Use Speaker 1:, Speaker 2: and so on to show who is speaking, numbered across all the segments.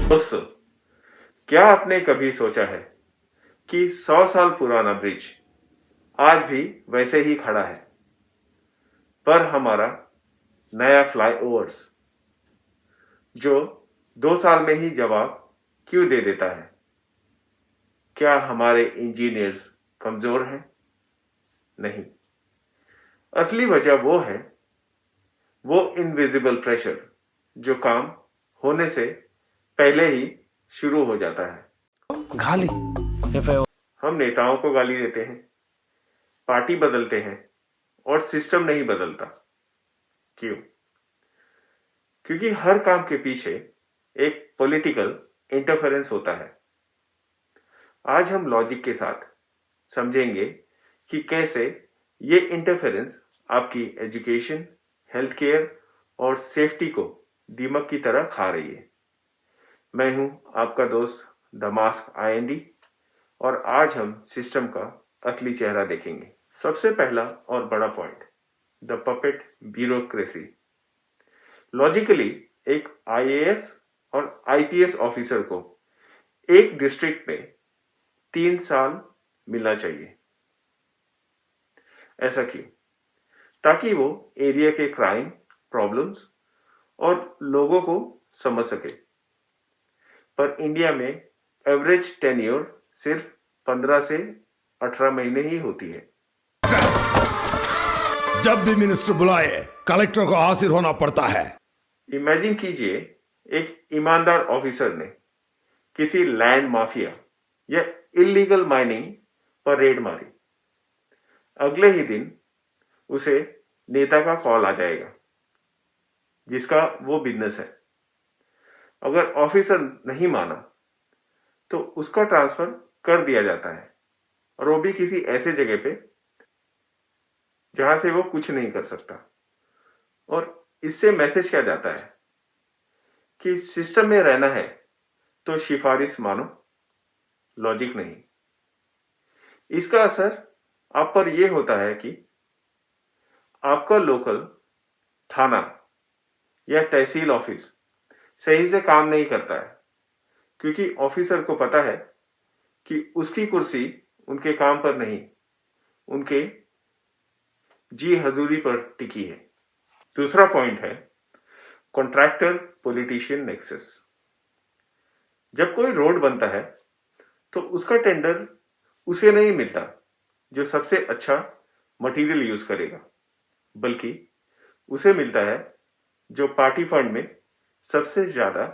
Speaker 1: दोस्तों, क्या आपने कभी सोचा है कि 100 साल पुराना ब्रिज आज भी वैसे ही खड़ा है, पर हमारा नया फ्लाईओवर्स जो 2 साल में ही जवाब क्यों दे देता है? क्या हमारे इंजीनियर्स कमजोर हैं? नहीं, असली वजह वो इनविजिबल प्रेशर जो काम होने से पहले ही शुरू हो जाता है।
Speaker 2: गाली
Speaker 1: हम नेताओं को गाली देते हैं, पार्टी बदलते हैं और सिस्टम नहीं बदलता। क्यों? क्योंकि हर काम के पीछे एक पॉलिटिकल इंटरफेरेंस होता है। आज हम लॉजिक के साथ समझेंगे कि कैसे ये इंटरफेरेंस आपकी एजुकेशन, हेल्थ केयर और सेफ्टी को दीमक की तरह खा रही है। मैं हूं आपका दोस्त दमास्क आईएनडी और आज हम सिस्टम का असली चेहरा देखेंगे। सबसे पहला और बड़ा point, the puppet bureaucracy. Logically एक आईएएस और आईपीएस ऑफिसर को एक डिस्ट्रिक्ट में 3 साल मिलना चाहिए। ऐसा क्यों? ताकि वो एरिया के क्राइम, प्रॉब्लम्स और लोगों को समझ सके। पर इंडिया में एवरेज टेन्योर सिर्फ 15 से 18 महीने ही होती है।
Speaker 3: जब भी मिनिस्टर बुलाए कलेक्टर को हाजिर होना पड़ता है।
Speaker 1: इमेजिन कीजिए, एक ईमानदार ऑफिसर ने किसी लैंड माफिया या इलीगल माइनिंग पर रेड मारी। अगले ही दिन उसे नेता का कॉल आ जाएगा जिसका वो बिजनेस है। अगर ऑफिसर नहीं माना तो उसका ट्रांसफर कर दिया जाता है, और वो भी किसी ऐसे जगह पे जहां से वो कुछ नहीं कर सकता। और इससे मैसेज क्या जाता है कि सिस्टम में रहना है तो सिफारिश मानो, लॉजिक नहीं। इसका असर आप पर यह होता है कि आपका लोकल थाना या तहसील ऑफिस सही से काम नहीं करता है, क्योंकि ऑफिसर को पता है कि उसकी कुर्सी उनके काम पर नहीं, उनके जी हजूरी पर टिकी है। दूसरा पॉइंट है कॉन्ट्रैक्टर पॉलिटिशियन नेक्सस। जब कोई रोड बनता है तो उसका टेंडर उसे नहीं मिलता जो सबसे अच्छा मटेरियल यूज करेगा, बल्कि उसे मिलता है जो पार्टी फंड में सबसे ज्यादा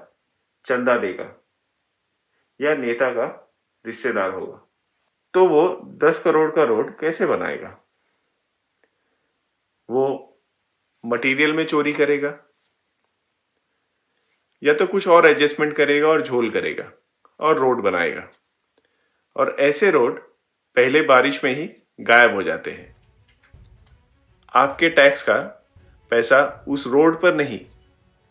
Speaker 1: चंदा देगा या नेता का रिश्तेदार होगा। तो वो 10 करोड़ का रोड कैसे बनाएगा? वो मटेरियल में चोरी करेगा या तो कुछ और एडजस्टमेंट करेगा और झोल करेगा और रोड बनाएगा। और ऐसे रोड पहले बारिश में ही गायब हो जाते हैं। आपके टैक्स का पैसा उस रोड पर नहीं,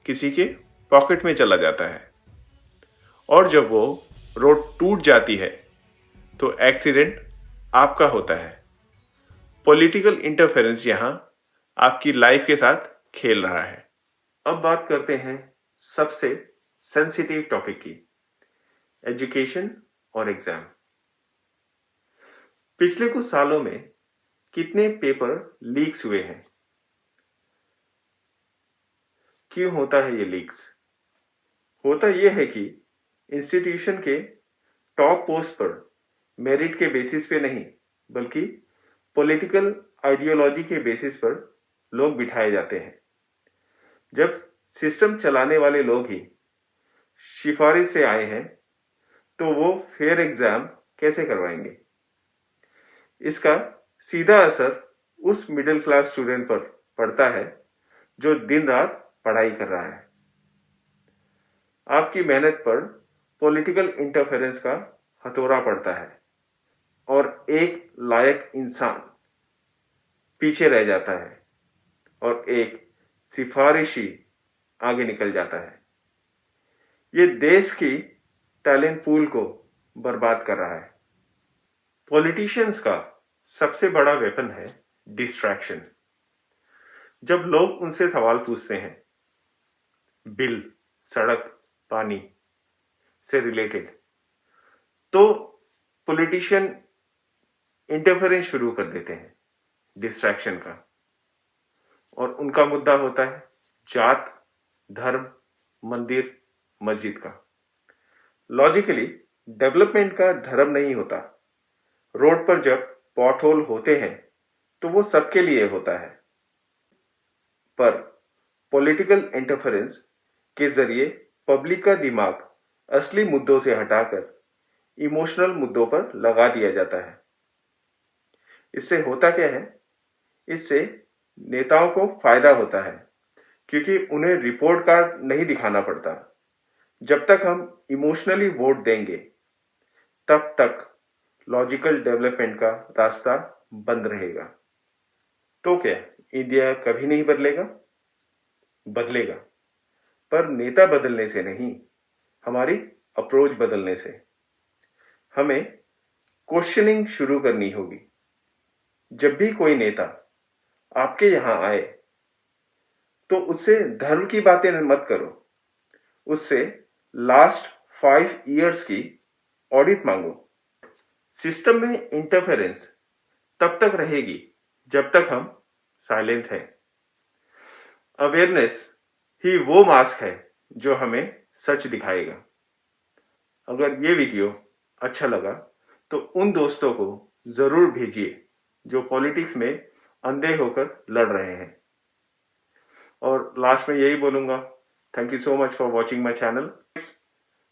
Speaker 1: किसी के पॉकेट में चला जाता है। और जब वो रोड टूट जाती है तो एक्सीडेंट आपका होता है। पॉलिटिकल इंटरफेरेंस यहां आपकी लाइफ के साथ खेल रहा है। अब बात करते हैं सबसे सेंसिटिव टॉपिक की, एजुकेशन और एग्जाम। पिछले कुछ सालों में कितने पेपर लीक्स हुए हैं? क्यों होता है ये लीक्स? होता यह है कि इंस्टीट्यूशन के टॉप पोस्ट पर मेरिट के बेसिस पे नहीं, बल्कि पॉलिटिकल आइडियोलॉजी के बेसिस पर लोग बिठाए जाते हैं। जब सिस्टम चलाने वाले लोग ही सिफारिश से आए हैं तो वो फेयर एग्जाम कैसे करवाएंगे? इसका सीधा असर उस मिडिल क्लास स्टूडेंट पर पड़ता है जो दिन रात पढ़ाई कर रहा है। आपकी मेहनत पर पॉलिटिकल इंटरफेरेंस का हथौड़ा पड़ता है और एक लायक इंसान पीछे रह जाता है और एक सिफारिशी आगे निकल जाता है। ये देश की टैलेंट पूल को बर्बाद कर रहा है। पॉलिटिशियंस का सबसे बड़ा वेपन है डिस्ट्रैक्शन। जब लोग उनसे सवाल पूछते हैं बिल, सड़क, पानी से रिलेटेड, तो पॉलिटिशियन इंटरफेरेंस शुरू कर देते हैं डिस्ट्रैक्शन का। और उनका मुद्दा होता है जात, धर्म, मंदिर, मस्जिद का। लॉजिकली डेवलपमेंट का धर्म नहीं होता। रोड पर जब पॉट होल होते हैं तो वो सबके लिए होता है, पर पॉलिटिकल इंटरफेरेंस के जरिए पब्लिक का दिमाग असली मुद्दों से हटाकर इमोशनल मुद्दों पर लगा दिया जाता है। इससे होता क्या है? इससे नेताओं को फायदा होता है, क्योंकि उन्हें रिपोर्ट कार्ड नहीं दिखाना पड़ता। जब तक हम इमोशनली वोट देंगे तब तक लॉजिकल डेवलपमेंट का रास्ता बंद रहेगा। तो क्या इंडिया कभी नहीं बदलेगा? बदलेगा, पर नेता बदलने से नहीं, हमारी अप्रोच बदलने से। हमें क्वेश्चनिंग शुरू करनी होगी। जब भी कोई नेता आपके यहां आए तो उससे धर्म की बातें मत करो, उससे लास्ट 5 years की ऑडिट मांगो। सिस्टम में इंटरफेरेंस तब तक रहेगी जब तक हम साइलेंट हैं। अवेयरनेस ही वो मास्क है जो हमें सच दिखाएगा। अगर ये वीडियो अच्छा लगा तो उन दोस्तों को जरूर भेजिए जो पॉलिटिक्स में अंधे होकर लड़ रहे हैं। और लास्ट में यही बोलूंगा, thank you so much for watching my channel.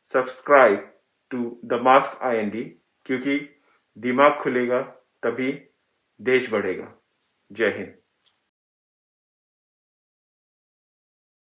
Speaker 1: Subscribe to the mask IND, क्योंकि दिमाग खुलेगा तभी देश बढ़ेगा। जय हिंद।